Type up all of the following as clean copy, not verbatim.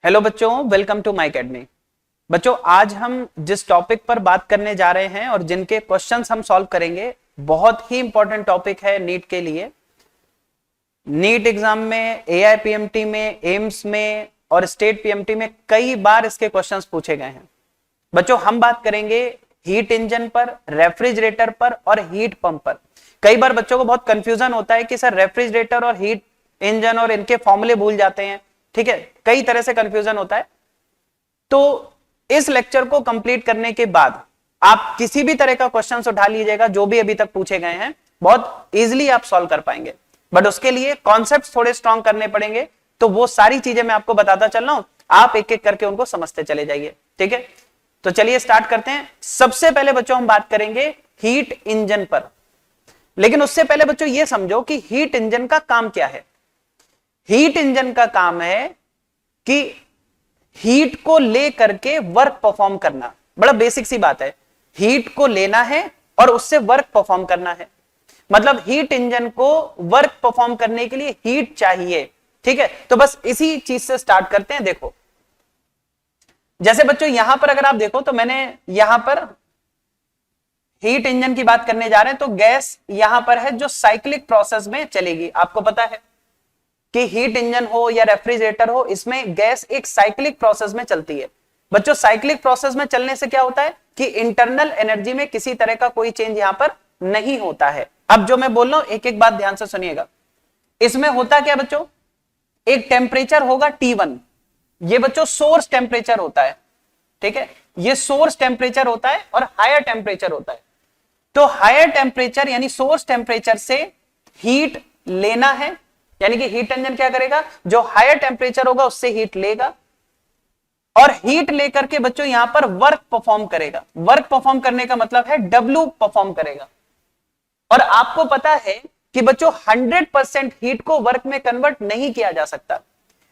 Hello बच्चों, welcome to my academy. बच्चों, आज हम जिस टॉपिक पर बात करने जा रहे हैं और जिनके क्वेश्चंस हम सॉल्व करेंगे, बहुत ही इंपॉर्टेंट टॉपिक है नीट के लिए। नीट एग्जाम में, एआईपीएमटी में, एम्स में और स्टेट पीएमटी में कई बार इसके क्वेश्चंस पूछे गए हैं। बच्चों, हम बात करेंगे हीट इंजन पर, रेफ्रिजरेटर पर और हीट पंप पर। कई बार बच्चों को बहुत कंफ्यूजन होता है कि सर रेफ्रिजरेटर और हीट इंजन और इनके फॉर्मूले भूल जाते हैं। ठीक है, कई तरह से कंफ्यूजन होता है। तो इस लेक्चर को कंप्लीट करने के बाद आप किसी भी तरह का क्वेश्चन उठा लीजिएगा, जो भी अभी तक पूछे गए हैं, बहुत इजीली आप सॉल्व कर पाएंगे। बट उसके लिए कॉन्सेप्ट्स थोड़े स्ट्रांग करने पड़ेंगे, तो वो सारी चीजें मैं आपको बताता चल रहा हूं, आप एक एक करके उनको समझते चले जाइए। ठीक है, तो चलिए स्टार्ट करते हैं। सबसे पहले बच्चों हम बात करेंगे हीट इंजन पर, लेकिन उससे पहले बच्चों ये समझो कि हीट इंजन का काम क्या है। हीट इंजन का काम है कि हीट को लेकर के वर्क परफॉर्म करना। बड़ा बेसिक सी बात है, हीट को लेना है और उससे वर्क परफॉर्म करना है। मतलब हीट इंजन को वर्क परफॉर्म करने के लिए हीट चाहिए। ठीक है, तो बस इसी चीज से स्टार्ट करते हैं। देखो, जैसे बच्चों यहां पर अगर आप देखो तो मैंने यहां पर हीट इंजन की बात करने जा रहे हैं, तो गैस यहां पर है जो साइक्लिक प्रोसेस में चलेगी। आपको पता है कि हीट इंजन हो या रेफ्रिजरेटर हो, इसमें गैस एक साइक्लिक प्रोसेस में चलती है। बच्चों, साइक्लिक प्रोसेस में चलने से क्या होता है कि इंटरनल एनर्जी में किसी तरह का कोई चेंज यहां पर नहीं होता है। अब जो मैं बोल रहा हूं, एक एक बात ध्यान से सुनिएगा। इसमें होता क्या बच्चों, एक टेम्परेचर होगा T1, ये बच्चों सोर्स टेम्परेचर होता है। ठीक है, ये सोर्स टेम्परेचर होता है और हायर टेम्परेचर होता है। तो हायर टेम्परेचर यानी सोर्स टेम्परेचर से हीट लेना है, यानी कि हीट इंजन क्या करेगा, जो हायर टेम्परेचर होगा उससे हीट लेगा और हीट लेकर के बच्चों यहां पर वर्क परफॉर्म करेगा। वर्क परफॉर्म करने का मतलब है W परफॉर्म करेगा। और आपको पता है कि बच्चों 100% हीट को वर्क में कन्वर्ट नहीं किया जा सकता,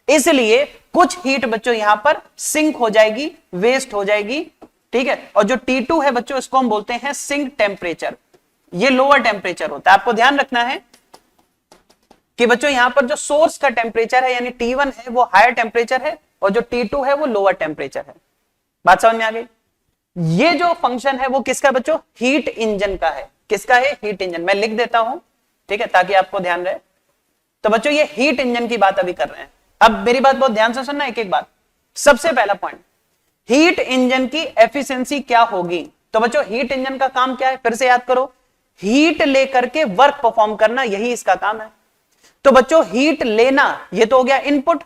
इसलिए कुछ हीट बच्चों यहां पर सिंक हो जाएगी, वेस्ट हो जाएगी। ठीक है, और जो T2 है बच्चों, इसको हम बोलते हैं सिंक टेम्परेचर। ये लोअर टेम्परेचर होता है। आपको ध्यान रखना है कि बच्चों यहां पर जो सोर्स का टेम्परेचर है यानी T1 है वो हायर टेम्परेचर है और जो T2 है वो लोअर टेम्परेचर है। बात समझ में आ गई? ये जो फंक्शन है वो किसका बच्चों, हीट इंजन का है। किसका है, हीट इंजन। मैं लिख देता हूं, ठीक है, ताकि आपको ध्यान रहे। तो बच्चों ये हीट इंजन की बात अभी कर रहे हैं। अब मेरी बात बहुत ध्यान से सुनना, एक एक बात। सबसे पहला पॉइंट, हीट इंजन की एफिशिएंसी क्या होगी। तो बच्चों हीट इंजन का काम क्या है, फिर से याद करो, हीट लेकर के वर्क परफॉर्म करना, यही इसका काम है। तो बच्चों हीट लेना ये तो हो गया इनपुट,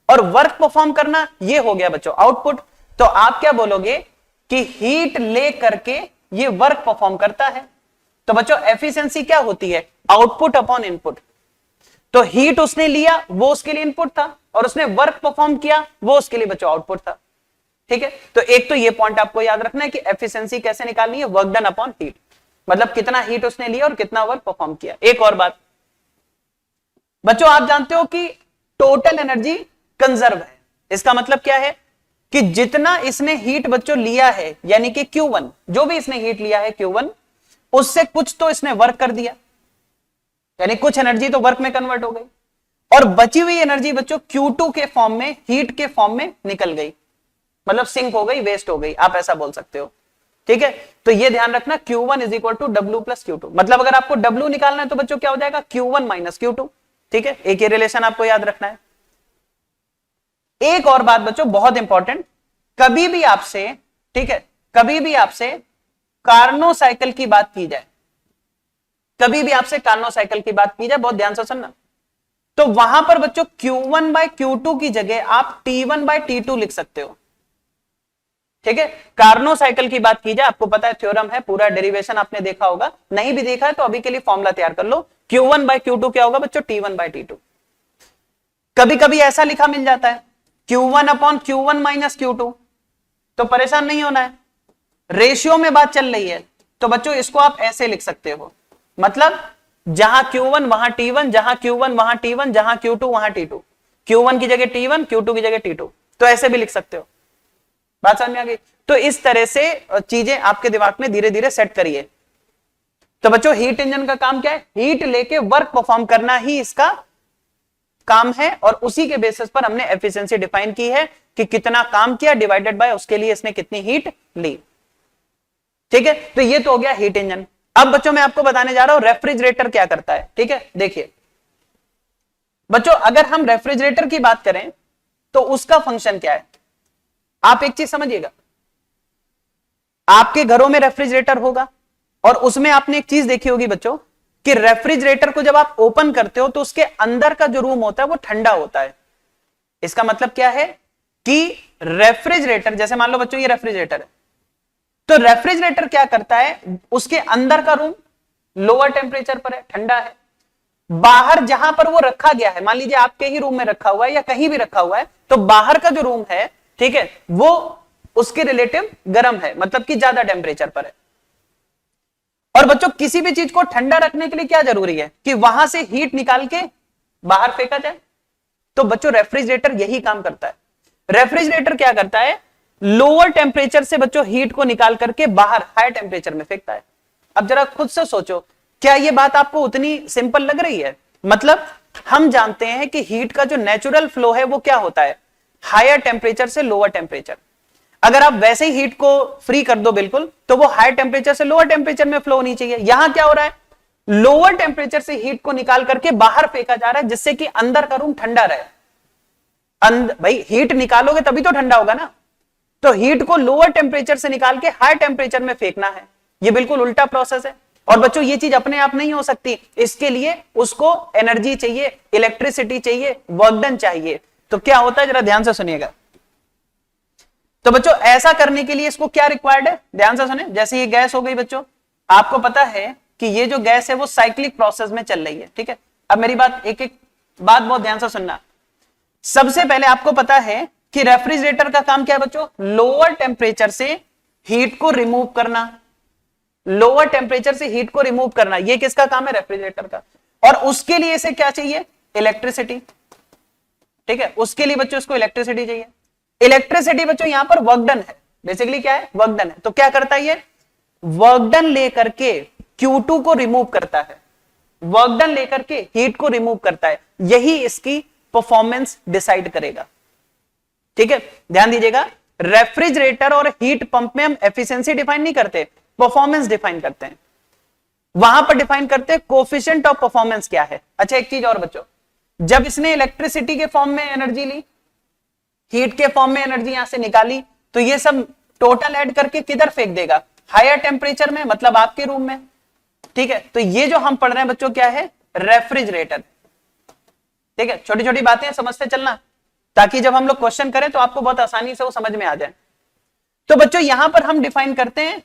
और वर्क परफॉर्म करना ये हो गया बच्चों आउटपुट। तो आप क्या बोलोगे कि हीट ले करके ये वर्क परफॉर्म करता है। तो बच्चों एफिशिएंसी क्या होती है, आउटपुट अपॉन इनपुट। तो हीट उसने लिया वो उसके लिए इनपुट था, और उसने वर्क परफॉर्म किया वो उसके लिए बच्चों आउटपुट था। ठीक है, तो एक तो ये पॉइंट आपको याद रखना है कि एफिशिएंसी कैसे निकालनी है, वर्क डन अपॉन हीट, मतलब कितना हीट उसने लिया और कितना वर्क परफॉर्म किया। एक और बात बच्चों, आप जानते हो कि टोटल एनर्जी कंजर्व है। इसका मतलब क्या है कि जितना इसने हीट बच्चों लिया है, यानी कि Q1, जो भी इसने हीट लिया है Q1, उससे कुछ तो इसने वर्क कर दिया, यानी कुछ एनर्जी तो वर्क में कन्वर्ट हो गई, और बची हुई एनर्जी बच्चों Q2 के फॉर्म में, हीट के फॉर्म में निकल गई, मतलब सिंक हो गई, वेस्ट हो गई, आप ऐसा बोल सकते हो। ठीक है, तो ये ध्यान रखना, Q1 is equal to W plus Q2। मतलब अगर आपको W निकालना है तो बच्चों क्या हो जाएगा, Q1 माइनस Q2। ठीक है, एक ही रिलेशन आपको याद रखना है। एक और बात बच्चों बहुत इंपॉर्टेंट, कभी भी आपसे, ठीक है, कभी भी आपसे कार्नो साइकिल की बात की जाए, कभी भी आपसे कार्नो साइकिल की बात की जाए, बहुत ध्यान से सुनना, तो वहां पर बच्चों Q1 बाय Q2 की जगह आप T1 बाय T2 लिख सकते हो। ठीक है, कार्नो साइकिल की बात की जाए, आपको पता है थ्योरम है, पूरा डेरिवेशन आपने देखा होगा, नहीं भी देखा है तो अभी के लिए फॉर्मूला तैयार कर लो। Q1 बाय Q2 क्या होगा बच्चों, T1 बाय T2। कभी कभी ऐसा लिखा मिल जाता है Q1 upon Q1 minus Q2, तो परेशान नहीं होना है, रेशियो में बात चल रही है, तो बच्चों इसको आप ऐसे लिख सकते हो, मतलब जहां Q1 वहां T1, जहां Q1 वहां T1, जहां Q2 वहां T2, Q1 की जगह T1, Q2 की जगह T2, तो ऐसे भी लिख सकते हो। बात समझ में आ गई? तो इस तरह से चीजें आपके दिमाग में धीरे धीरे सेट करिए। तो बच्चों हीट इंजन का काम क्या है, हीट लेके वर्क परफॉर्म करना ही इसका काम है, और उसी के बेसिस पर हमने एफिशिएंसी डिफाइन की है कि कितना काम किया डिवाइडेड बाय उसके लिए इसने कितनी हीट ली। ठीक है, तो ये तो हो गया हीट इंजन। अब बच्चों मैं आपको बताने जा रहा हूं रेफ्रिजरेटर क्या करता है। ठीक है, देखिए बच्चों अगर हम रेफ्रिजरेटर की बात करें तो उसका फंक्शन क्या है, आप एक चीज समझिएगा, आपके घरों में रेफ्रिजरेटर होगा और उसमें आपने एक चीज देखी होगी बच्चों कि रेफ्रिजरेटर को जब आप ओपन करते हो तो उसके अंदर का जो रूम होता है वो ठंडा होता है। इसका मतलब क्या है कि रेफ्रिजरेटर, जैसे मान लो बच्चों ये रेफ्रिजरेटर है, तो रेफ्रिजरेटर क्या करता है, उसके अंदर का रूम लोअर टेम्परेचर पर है, ठंडा है। बाहर जहां पर वो रखा गया है, मान लीजिए आपके ही रूम में रखा हुआ है या कहीं भी रखा हुआ है, तो बाहर का जो रूम है, ठीक है, वो उसके रिलेटिव गर्म है, मतलब कि ज्यादा टेम्परेचर पर है। और बच्चों किसी भी चीज को ठंडा रखने के लिए क्या जरूरी है कि वहां से हीट निकाल के बाहर फेंका जाए। तो बच्चों रेफ्रिजरेटर यही काम करता है। रेफ्रिजरेटर क्या करता है, लोअर टेम्परेचर से बच्चों हीट को निकाल करके बाहर हाई टेम्परेचर में फेंकता है। अब जरा खुद से सोचो, क्या यह बात आपको उतनी सिंपल लग रही है? मतलब हम जानते हैं कि हीट का जो नेचुरल फ्लो है वो क्या होता है, हायर टेम्परेचर से लोअर टेम्परेचर। अगर आप वैसे ही हीट को फ्री कर दो बिल्कुल, तो वो हाई टेम्परेचर से लोअर टेम्परेचर में फ्लो होनी चाहिए। यहां क्या हो रहा है, लोअर टेम्परेचर से हीट को निकाल करके बाहर फेंका जा रहा है जिससे कि अंदर का रूम ठंडा रहे। भाई हीट निकालोगे तभी तो ठंडा होगा ना, तो हीट को लोअर टेम्परेचर से निकाल के हाई टेम्परेचर में फेंकना है। ये बिल्कुल उल्टा प्रोसेस है। और बच्चों ये चीज अपने आप नहीं हो सकती, इसके लिए उसको एनर्जी चाहिए, इलेक्ट्रिसिटी चाहिए, वर्क डन चाहिए। तो क्या होता है, जरा ध्यान से सुनिएगा। तो बच्चों ऐसा करने के लिए इसको क्या रिक्वायर्ड है, ध्यान से सुने। जैसे ये गैस हो गई बच्चों, आपको पता है कि ये जो गैस है वो साइक्लिक प्रोसेस में चल रही है। ठीक है, अब मेरी बात एक एक बात बहुत ध्यान से सुनना। सबसे पहले आपको पता है कि रेफ्रिजरेटर का काम क्या है बच्चों, लोअर टेम्परेचर से हीट को रिमूव करना। लोअर टेम्परेचर से हीट को रिमूव करना, ये किसका काम है, रेफ्रिजरेटर का। और उसके लिए इसे क्या चाहिए, इलेक्ट्रिसिटी। ठीक है, उसके लिए बच्चों इसको इलेक्ट्रिसिटी चाहिए। इलेक्ट्रिसिटी बच्चों यहां पर वर्क डन है, बेसिकली क्या है, वर्क डन है। तो क्या करता है ये, वर्क डन लेकर के Q2 को रिमूव करता है, वर्क डन लेकर के हीट को रिमूव करता है। यही इसकी परफॉर्मेंस डिसाइड करेगा। ठीक है, ध्यान दीजिएगा, रेफ्रिजरेटर और हीट पंप में हम एफिशिएंसी डिफाइन नहीं करते, परफॉर्मेंस डिफाइन करते हैं। वहां पर डिफाइन करते हैं कोफिशिएंट ऑफ परफॉर्मेंस क्या है। अच्छा एक चीज और बच्चों, जब इसने इलेक्ट्रिसिटी के फॉर्म में एनर्जी ली, हीट के फॉर्म में एनर्जी यहां से निकाली, तो ये सब टोटल ऐड करके किधर फेंक देगा, हायर टेम्परेचर में, मतलब आपके रूम में। ठीक है, तो ये जो हम पढ़ रहे हैं बच्चों क्या है, रेफ्रिजरेटर। ठीक है, छोटी छोटी बातें समझते चलना, ताकि जब हम लोग क्वेश्चन करें तो आपको बहुत आसानी से वो समझ में आ जाए। तो बच्चों यहां पर हम डिफाइन करते हैं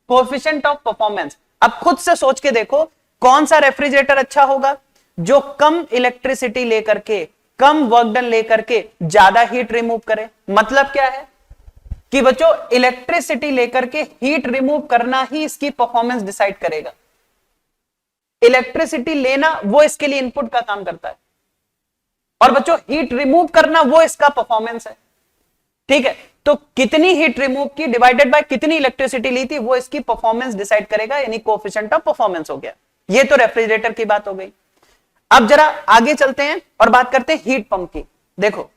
कोएफिशिएंट ऑफ परफॉर्मेंस। अब खुद से सोच के देखो कौन सा रेफ्रिजरेटर अच्छा होगा, जो कम इलेक्ट्रिसिटी लेकर के, कम वर्क डन लेकर के ज्यादा हीट रिमूव करे। मतलब क्या है कि बच्चों इलेक्ट्रिसिटी लेकर के हीट रिमूव करना ही इसकी परफॉर्मेंस डिसाइड करेगा। इलेक्ट्रिसिटी लेना वो इसके लिए इनपुट का काम करता है, और बच्चों हीट रिमूव करना वो इसका परफॉर्मेंस है। ठीक है, तो कितनी हीट रिमूव की डिवाइडेड बाय कितनी इलेक्ट्रिसिटी ली थी, वो इसकी परफॉर्मेंस डिसाइड करेगा, यानी कोएफिशिएंट ऑफ परफॉर्मेंस हो गया। ये तो रेफ्रिजरेटर की बात हो गई। अब जरा आगे चलते हैं और बात करते हैं हीट पंप की। देखो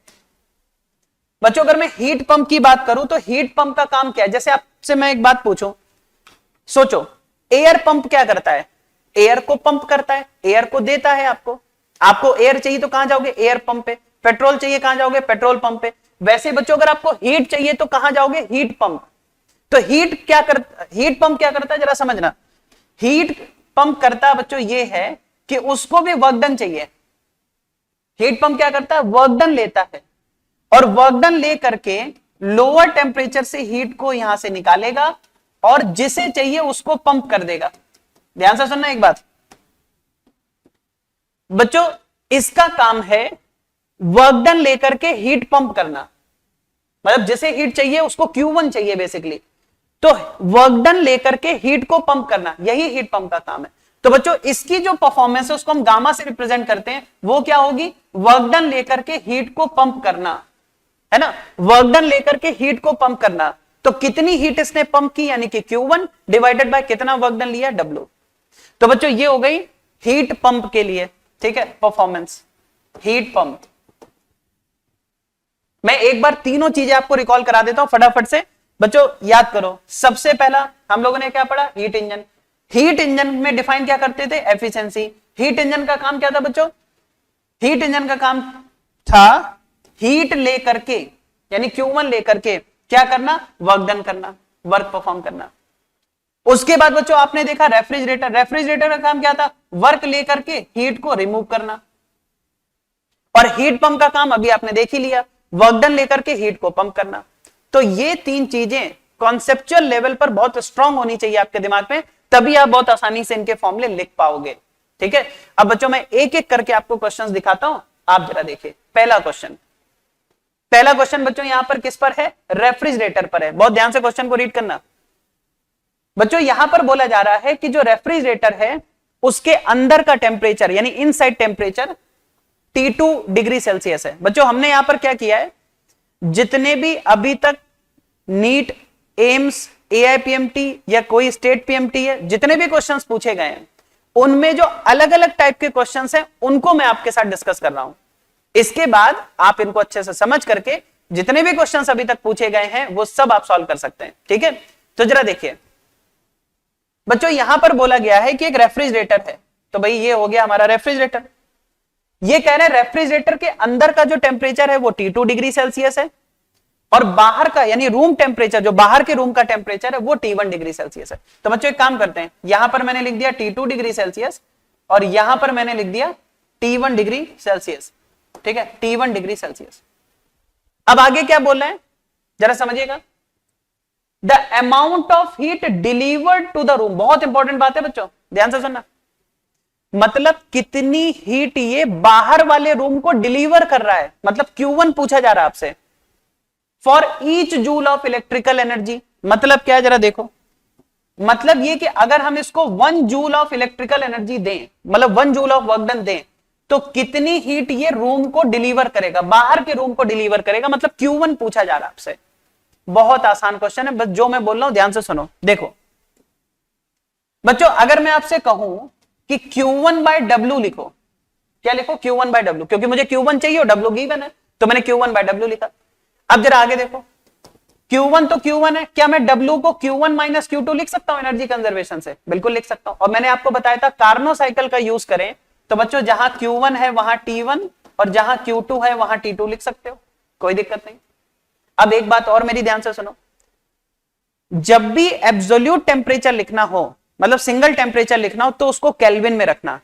बच्चों, अगर मैं हीट पंप की बात करूं तो हीट पंप का काम क्या है। जैसे आपसे मैं एक बात पूछूं, सोचो एयर पंप क्या करता है, एयर को पंप करता है, एयर को देता है आपको एयर चाहिए तो कहां जाओगे, एयर पंप पे। पेट्रोल चाहिए कहां जाओगे, पेट्रोल पंप पे। वैसे बच्चों अगर आपको हीट चाहिए तो कहां जाओगे, हीट पंप। तो हीट पंप क्या करता है, जरा समझना। हीट पंप करता है बच्चों ये है कि उसको भी वर्क डन चाहिए। हीट पंप क्या करता है, वर्क डन लेता है, और वर्क डन ले करके लोअर टेम्परेचर से हीट को यहां से निकालेगा और जिसे चाहिए उसको पंप कर देगा। ध्यान से सुनना एक बात बच्चों, इसका काम है वर्क डन लेकर के हीट पंप करना। मतलब जिसे हीट चाहिए उसको Q1 चाहिए बेसिकली, तो वर्क डन लेकर के हीट को पंप करना, यही हीट पंप का काम है। तो बच्चों इसकी जो परफॉर्मेंस है उसको हम गामा से रिप्रेजेंट करते हैं, वो क्या होगी, वर्क डन लेकर के हीट को पंप करना, है ना। वर्क डन लेकर के हीट को पंप करना, तो कितनी हीट इसने पंप की, यानी कि Q1 डिवाइडेड बाय कितना वर्क डन लिया, W। तो बच्चों ये हो गई हीट पंप के लिए, ठीक है, परफॉर्मेंस हीट पंप। मैं एक बार तीनों चीजें आपको रिकॉल करा देता हूं फटाफट से, बच्चों याद करो। सबसे पहला हम लोगों ने क्या पढ़ा, हीट इंजन। हीट इंजन में डिफाइन क्या करते थे, एफिशिएंसी। हीट इंजन का काम क्या था बच्चों, हीट इंजन का काम था हीट लेकर के, यानी Q1 लेकर के क्या करना, वर्क डन करना, वर्क परफॉर्म करना। उसके बाद बच्चों आपने देखा रेफ्रिजरेटर। रेफ्रिजरेटर का काम क्या था, वर्क लेकर के हीट को रिमूव करना। और हीट पंप का काम अभी आपने देख ही लिया, वर्क डन लेकर के हीट को पंप करना। तो ये तीन चीजें कॉन्सेप्चुअल लेवल पर बहुत स्ट्रांग होनी चाहिए आपके दिमाग में, तभी आप बहुत आसानी से इनके फॉर्मूले लिख पाओगे। ठीक है, अब बच्चों मैं एक एक करके आपको क्वेश्चंस दिखाता हूं, आप जरा देखिए। पहला क्वेश्चन बच्चों यहां पर किस पर है, रेफ्रिजरेटर पर है। बहुत ध्यान से क्वेश्चन को रीड करना। बच्चों यहां पर बोला जा रहा है कि जो रेफ्रिजरेटर है उसके अंदर का टेम्परेचर यानी inside temperature T2 degree Celsius है। बच्चों हमने यहां पर क्या किया है, जितने भी अभी तक नीट, एम्स, AIPMT या कोई स्टेट PMT है, जितने भी क्वेश्चंस पूछे गए हैं उनमें जो अलग अलग टाइप के क्वेश्चंस हैं उनको मैं आपके साथ डिस्कस कर रहा हूं। इसके बाद आप इनको अच्छे से समझ करके जितने भी क्वेश्चंस अभी तक पूछे गए हैं वो सब आप सॉल्व कर सकते हैं। ठीक है, तो जरा देखिए बच्चों यहां पर बोला गया है कि एक रेफ्रिजरेटर है, तो भाई ये हो गया हमारा रेफ्रिजरेटर। ये कह रहे हैं रेफ्रिजरेटर के अंदर का जो टेम्परेचर है वो T2 डिग्री सेल्सियस है और बाहर का यानी रूम टेम्परेचर, जो बाहर के रूम का टेम्परेचर है वो T1 डिग्री सेल्सियस है। तो बच्चों एक काम करते हैं, यहां पर मैंने लिख दिया T2 डिग्री सेल्सियस और यहां पर मैंने लिख दिया T1 डिग्री सेल्सियस। ठीक है, T1 डिग्री सेल्सियस। अब आगे क्या बोल रहे हैं जरा समझिएगा, the amount of heat delivered to the room. बहुत इंपॉर्टेंट बात है बच्चों, ध्यान से सुनना। मतलब कितनी हीट ये बाहर वाले रूम को डिलीवर कर रहा है, मतलब Q1 पूछा जा रहा है आपसे। For each joule of electrical energy, मतलब क्या है जरा देखो, मतलब ये कि अगर हम इसको 1 जूल ऑफ इलेक्ट्रिकल एनर्जी दें, मतलब 1 जूल ऑफ वर्क डन दें, तो कितनी हीट ये रूम को डिलीवर करेगा, बाहर के रूम को डिलीवर करेगा, मतलब Q1 पूछा जा रहा है आपसे। बहुत आसान क्वेश्चन है, बस जो मैं बोल रहा हूं ध्यान से सुनो। देखो बच्चों अगर मैं आपसे कहूं कि Q1 बाय W लिखो, क्या लिखो, Q1 बाय W, क्योंकि मुझे Q1 चाहिए और W गिवन है तो मैंने Q1 बाय W लिखा। अब जरा आगे देखो, Q1 तो Q1 है, क्या मैं W को Q1 माइनस Q2 लिख सकता हूं एनर्जी कंजर्वेशन से, बिल्कुल लिख सकता हूं। और मैंने आपको बताया था कार्नो साइकिल का यूज करें तो बच्चों जहां Q1 है वहां T1 और जहां Q2 है वहां T2 लिख सकते हो, कोई दिक्कत नहीं। अब एक बात और मेरी ध्यान से सुनो, जब भी एब्सोल्यूट टेम्परेचर लिखना हो, मतलब सिंगल टेम्परेचर लिखना हो, तो उसको केल्विन में रखना।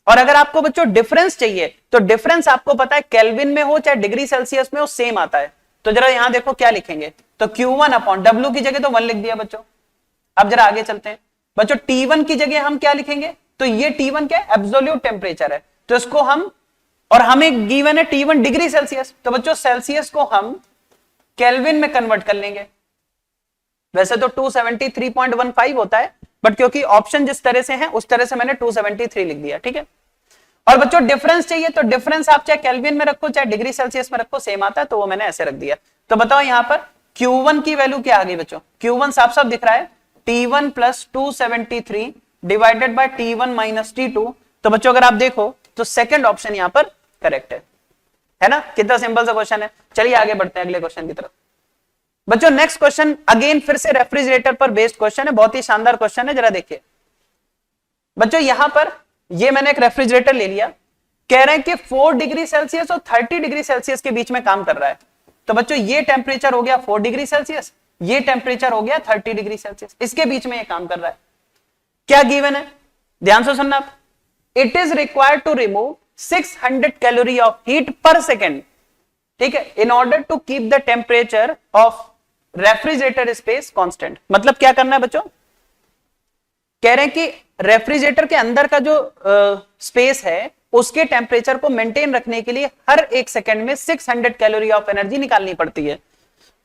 और अगर आपको बच्चों डिफरेंस चाहिए तो डिफरेंस आपको पता है केल्विन में हो चाहे डिग्री सेल्सियस में हो सेम आता है। तो जरा यहां देखो क्या लिखेंगे, तो Q1 अपॉन W की जगह तो 1 लिख दिया बच्चों। अब जरा आगे चलते हैं बच्चों, T1 की जगह हम क्या लिखेंगे, तो ये T1 क्या है, एब्सोल्यूट टेम्परेचर है, तो इसको हम, और हमें गिवन है T1 डिग्री सेल्सियस, तो बच्चों सेल्सियस को हम केल्विन में कन्वर्ट कर लेंगे। वैसे तो 273.15 होता है, बट क्योंकि ऑप्शन जिस तरह से है उस तरह से मैंने 273 लिख दिया। ठीक है, और बच्चों डिफरेंस चाहिए तो डिफरेंस आप चाहे केल्विन में रखो चाहे डिग्री सेल्सियस में रखो सेम आता है, तो वो मैंने ऐसे रख दिया। तो बताओ यहां पर Q1 की वैल्यू क्या आ गई बच्चों, Q1 साफ साफ दिख रहा है T1 plus 273 divided by T1 minus T2। तो बच्चों अगर आप देखो तो सेकंड ऑप्शन यहां पर करेक्ट है ना। कितना सिंपल सा क्वेश्चन है। चलिए आगे बढ़ते हैं अगले क्वेश्चन की तरफ। बच्चों नेक्स्ट क्वेश्चन अगेन फिर से रेफ्रिजरेटर पर बेस्ड क्वेश्चन है, बहुत ही शानदार क्वेश्चन है, जरा देखिए बच्चों। यहां पर ये मैंने एक रेफ्रिजरेटर ले लिया, कह रहे हैं कि 4 डिग्री सेल्सियस और 30 डिग्री सेल्सियस के बीच में काम कर रहा है। तो बच्चों ये टेम्परेचर हो गया 4 डिग्री सेल्सियस, ये टेम्परेचर हो गया 30 डिग्री सेल्सियस, इसके बीच में ये काम कर रहा है। क्या गिवन है, ध्यान से सुनना आप, it is required to remove 600 calorie of heat per second, ठीक है, in order to keep the temperature of refrigerator space constant. मतलब क्या करना है बच्चों, कह रहे हैं कि रेफ्रिजरेटर के अंदर का जो स्पेस है उसके टेम्परेचर को मेंटेन रखने के लिए हर 1 सेकंड में 600 कैलोरी ऑफ एनर्जी निकालनी पड़ती है।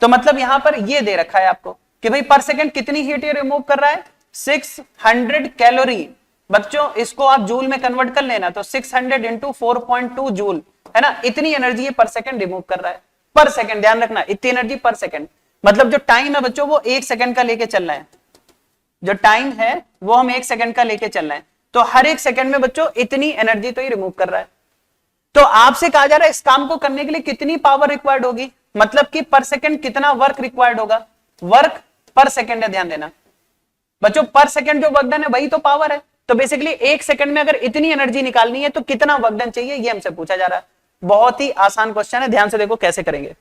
तो मतलब यहां पर ये दे रखा है आपको कि भाई पर सेकंड कितनी हीट ये रिमूव कर रहा है, 600 कैलोरी। बच्चों इसको आप जूल में कन्वर्ट कर लेना, तो 600 इंटू 4.2 जूल है ना, इतनी एनर्जी ये पर सेकंड रिमूव कर रहा है। पर सेकंड ध्यान रखना, इतनी एनर्जी पर सेकंड, मतलब जो टाइम है बच्चों वो 1 सेकंड का लेके चलना है, जो टाइम है वो हम 1 सेकंड का लेके चलना है। तो हर 1 सेकंड में बच्चों इतनी एनर्जी तो ये रिमूव कर रहा है। तो आपसे कहा जा रहा है इस काम को करने के लिए कितनी पावर रिक्वायर्ड होगी, मतलब कि पर सेकंड कितना वर्क रिक्वायर्ड होगा, वर्क पर सेकंड है, ध्यान देना बच्चों, पर सेकंड जो वर्क डन है वही तो पावर है। तो बेसिकली एक सेकंड में अगर इतनी एनर्जी निकालनी है तो कितना वर्क डन चाहिए, ये हमसे पूछा जा रहा है। बहुत ही आसान क्वेश्चन है, ध्यान से देखो कैसे करेंगे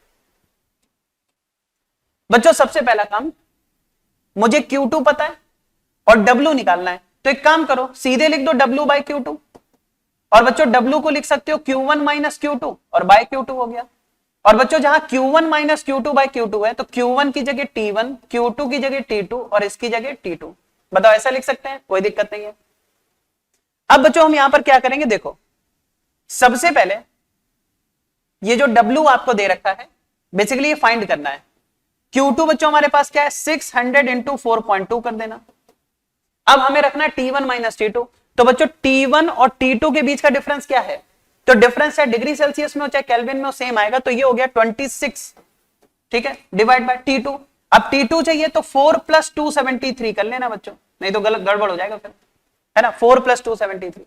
बच्चों। सबसे पहला काम, मुझे Q2 पता है और W निकालना है, तो एक काम करो सीधे लिख दो W बाय Q2, और बच्चों W को लिख सकते हो Q1 माइनस Q2 और बाय Q2 हो गया। और बच्चों जहां Q1 minus Q2 bye Q2 है तो Q1 की जगह T1, Q2 की जगह T2 और इसकी जगह T2। बताओ ऐसा लिख सकते हैं, कोई दिक्कत नहीं है। अब बच्चों हम यहां पर क्या करेंगे, देखो सबसे पहले ये जो W आपको दे रखा है बेसिकली ये फाइंड करना है। Q2 बच्चों हमारे पास क्या है, 600 इंटू 4.2 कर देना। अब हमें रखना है T1 माइनस T2, तो बच्चों T1 और T2 के बीच का डिफरेंस क्या है, तो डिफरेंस है डिग्री सेल्सियस में हो चाहे केल्विन में हो, सेम आएगा, तो ये हो गया 26, ठीक है, डिवाइड बाय T2। अब T2 चाहिए तो 4 प्लस 273 कर लेना बच्चों, नहीं तो गलत गड़बड़ हो जाएगा फिर, है ना, 4 प्लस 273।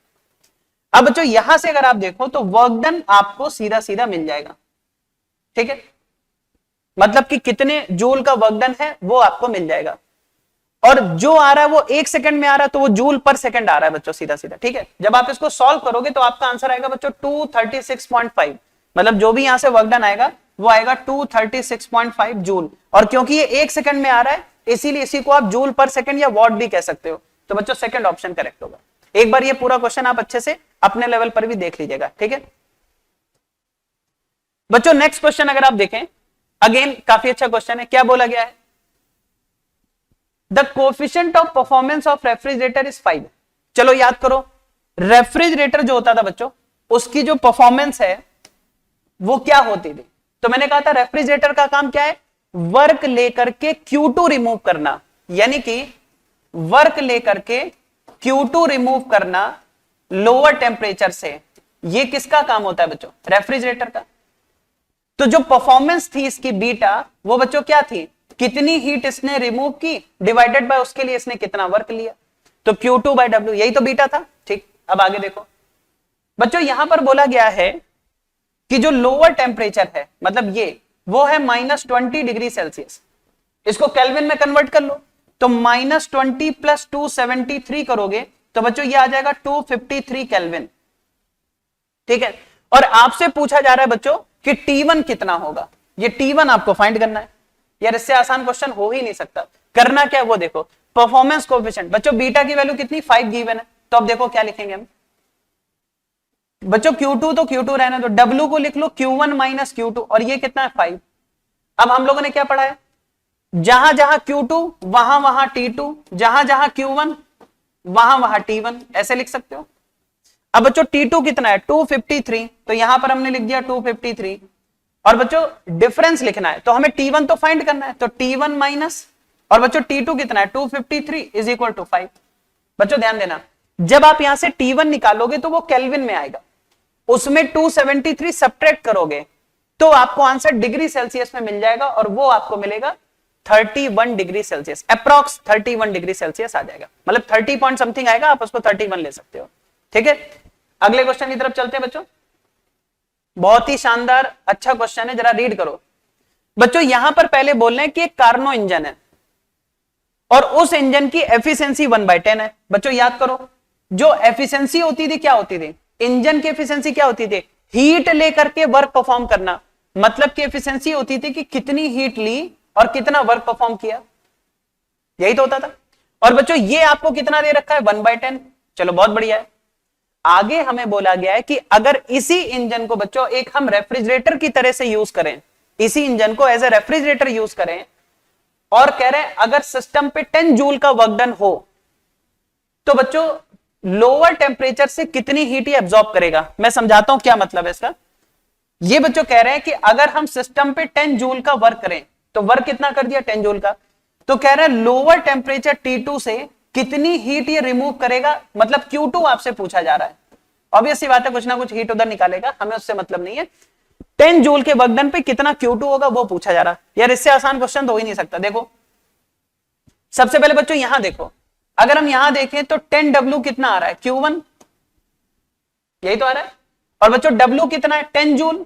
अब बच्चों यहां से अगर आप देखो तो वर्क डन आपको सीधा सीधा मिल जाएगा, ठीक है, मतलब कि कितने जूल का वर्क डन है वो आपको मिल जाएगा। और जो आ रहा है वो एक सेकंड में आ रहा है तो वो जूल पर सेकंड आ रहा है बच्चों, सीधा सीधा, ठीक है। जब आप इसको सॉल्व करोगे तो आपका आंसर आएगा बच्चों 236.5, मतलब जो भी यहां से वर्क डन आएगा वो आएगा 236.5 जूल। और क्योंकि ये एक सेकंड में आ रहा है इसीलिए इसी को आप जूल पर सेकंड या वॉट भी कह सकते हो, तो बच्चों सेकंड ऑप्शन करेक्ट होगा। एक बार ये पूरा क्वेश्चन आप अच्छे से अपने लेवल पर भी देख लीजिएगा, ठीक है बच्चों। नेक्स्ट क्वेश्चन अगर आप देखें, अगेन काफी अच्छा क्वेश्चन है। क्या बोला गया है, the coefficient of performance of refrigerator is 5। चलो याद करो, रेफ्रिजरेटर जो होता था बच्चों उसकी जो परफॉर्मेंस है वो क्या होती थी, तो मैंने कहा था रेफ्रिजरेटर का काम क्या है, वर्क लेकर के Q2 रिमूव करना, यानी कि वर्क लेकर के Q2 रिमूव करना लोअर टेम्परेचर से, ये किसका काम होता है बच्चों, रेफ्रिजरेटर का। तो जो परफॉर्मेंस थी इसकी बीटा, वो बच्चों क्या थी, कितनी हीट इसने रिमूव की डिवाइडेड बाय उसके लिए इसने कितना वर्क लिया, तो Q2 बाय W, यही तो बीटा था, ठीक। अब आगे देखो बच्चों, यहां पर बोला गया है कि जो लोअर टेम्परेचर है मतलब ये वो है -20 डिग्री सेल्सियस। इसको केल्विन में कन्वर्ट कर लो, तो -20 प्लस 273 करोगे तो बच्चों ये आ जाएगा 253 केल्विन, ठीक है। और आपसे पूछा जा रहा है बच्चों कि T1 कितना होगा, ये T1 आपको फाइंड करना है। यार इससे आसान क्वेश्चन हो ही नहीं सकता। करना क्या है वो देखो, परफॉर्मेंस कोएफिशिएंट, बच्चों बीटा की वैल्यू कितनी 5 गिवन है, तो अब देखो क्या लिखेंगे हम बच्चों, Q2 तो Q2 रहना, तो W को लिख लो Q1 माइनस Q2 और ये कितना है 5। अब हम लोगों ने क्या पढ़ा है, जहां जहां Q2 वहां वहां T2, जहां जहां Q1 वहां वहां T1, ऐसे लिख सकते हो। अब बच्चों T2 कितना है 253, तो यहां पर हमने लिख दिया 253। और बच्चों डिफरेंस लिखना है तो हमें T1 तो फाइंड करना है, तो T1 माइनस, और बच्चों T2 कितना है 253 इज इक्वल टू 5। बच्चों ध्यान देना, जब आप यहां से T1 निकालोगे तो वो केल्विन में आएगा, उसमें 273 सब्ट्रैक्ट करोगे तो आपको आंसर डिग्री सेल्सियस में मिल जाएगा, और वो आपको मिलेगा 31 degree Celsius, approx 31 degree Celsius आ जाएगा, मतलब 30 पॉइंट समथिंग आएगा, आप उसको 31 ले सकते हो, ठीक है। अगले क्वेश्चन की तरफ चलते हैं बच्चों, बहुत ही शानदार अच्छा क्वेश्चन है, जरा रीड करो बच्चों। यहां पर पहले बोल रहे हैं कि एक कार्नो इंजन है और उस इंजन की एफिशिएंसी 1/10 है। बच्चों याद करो, जो एफिशिएंसी होती थी क्या होती थी, इंजन की एफिशिएंसी क्या होती थी, हीट लेकर के वर्क परफॉर्म करना, मतलब की एफिशिएंसी होती थी कि कितनी हीट ली और कितना वर्क परफॉर्म किया, यही तो होता था। और बच्चों ये आपको कितना दे रखा है 1/10, चलो बहुत बढ़िया है। आगे हमें बोला गया है कि अगर इसी इंजन को बच्चों एक हम रेफ्रिजरेटर की तरह से यूज करें, इसी इंजन को एज ए रेफ्रिजरेटर यूज करें, और कह रहे हैं अगर सिस्टम पे 10 जूल का वर्क डन हो तो बच्चों लोअर टेम्परेचर से कितनी हीट ही एब्जॉर्ब करेगा। मैं समझाता हूं क्या मतलब है इसका। ये बच्चों कह रहे हैं कि अगर हम सिस्टम पे 10 जूल का वर्क करें तो वर्क कितना कर दिया 10 जूल का, तो कह रहे हैं लोअर टेम्परेचर T2 से कितनी हीट ये रिमूव करेगा, मतलब Q2 आपसे पूछा जा रहा है। ऑब्वियसली बात है कुछ ना कुछ हीट उधर निकालेगा, हमें उससे मतलब नहीं है। 10 जूल के वर्क डन पे कितना Q2 होगा वो पूछा जा रहा है। यार इससे आसान क्वेश्चन तो हो ही नहीं सकता। देखो सबसे पहले बच्चों यहां देखो, अगर हम यहां देखें तो 10W कितना आ रहा है Q1, यही तो आ रहा है। और बच्चों W कितना है 10 जूल,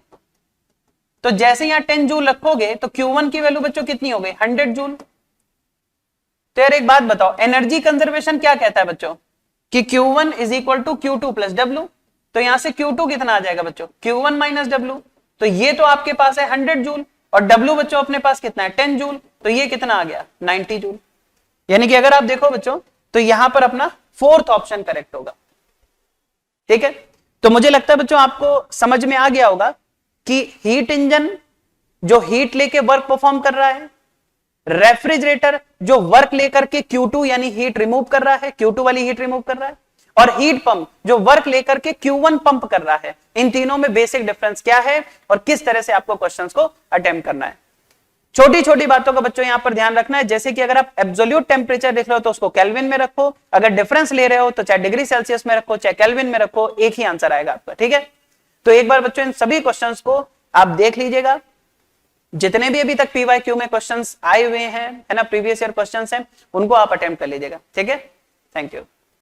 तो जैसे यहां 10 जूल रखोगे तो Q1 की वैल्यू बच्चों कितनी हो गई 100 जूल। तो यार एक बात बताओ, एनर्जी कंजर्वेशन क्या कहता है बच्चों कि Q1 is equal to Q2 plus W। तो यहां से Q2 कितना आ जाएगा बच्चों Q1 माइनस W। तो ये तो आपके पास है 100 जूल और W बच्चों अपने पास कितना है 10 जूल, तो ये कितना आ गया 90 जूल। यानी कि अगर आप देखो बच्चों तो यहां पर अपना फोर्थ ऑप्शन करेक्ट होगा। ठीक है, तो मुझे लगता है बच्चों आपको समझ में आ गया होगा कि हीट इंजन जो हीट लेके वर्क परफॉर्म कर रहा है, रेफ्रिजरेटर जो वर्क लेकर के Q2 यानी हीट रिमूव कर रहा है, Q2 वाली हीट रिमूव कर रहा है, और हीट पंप जो वर्क लेकर के Q1 पंप कर रहा है। इन तीनों में बेसिक डिफरेंस क्या है और किस तरह से आपको क्वेश्चंस को अटेम्प्ट करना है। छोटी छोटी बातों का बच्चों यहां पर ध्यान रखना है, जैसे कि अगर आप एब्सोल्यूट टेम्परेचर देख रहे हो तो उसको केल्विन में रखो, अगर डिफरेंस ले रहे हो तो चाहे डिग्री सेल्सियस में रखो चाहे केल्विन में रखो, एक ही आंसर आएगा आपका। ठीक है, तो एक बार बच्चों इन सभी क्वेश्चंस को आप देख लीजिएगा, जितने भी अभी तक PYQ में क्वेश्चंस आए हुए हैं है ना, प्रीवियस ईयर क्वेश्चंस हैं, उनको आप अटेम्प्ट कर लीजिएगा। ठीक है, थैंक यू।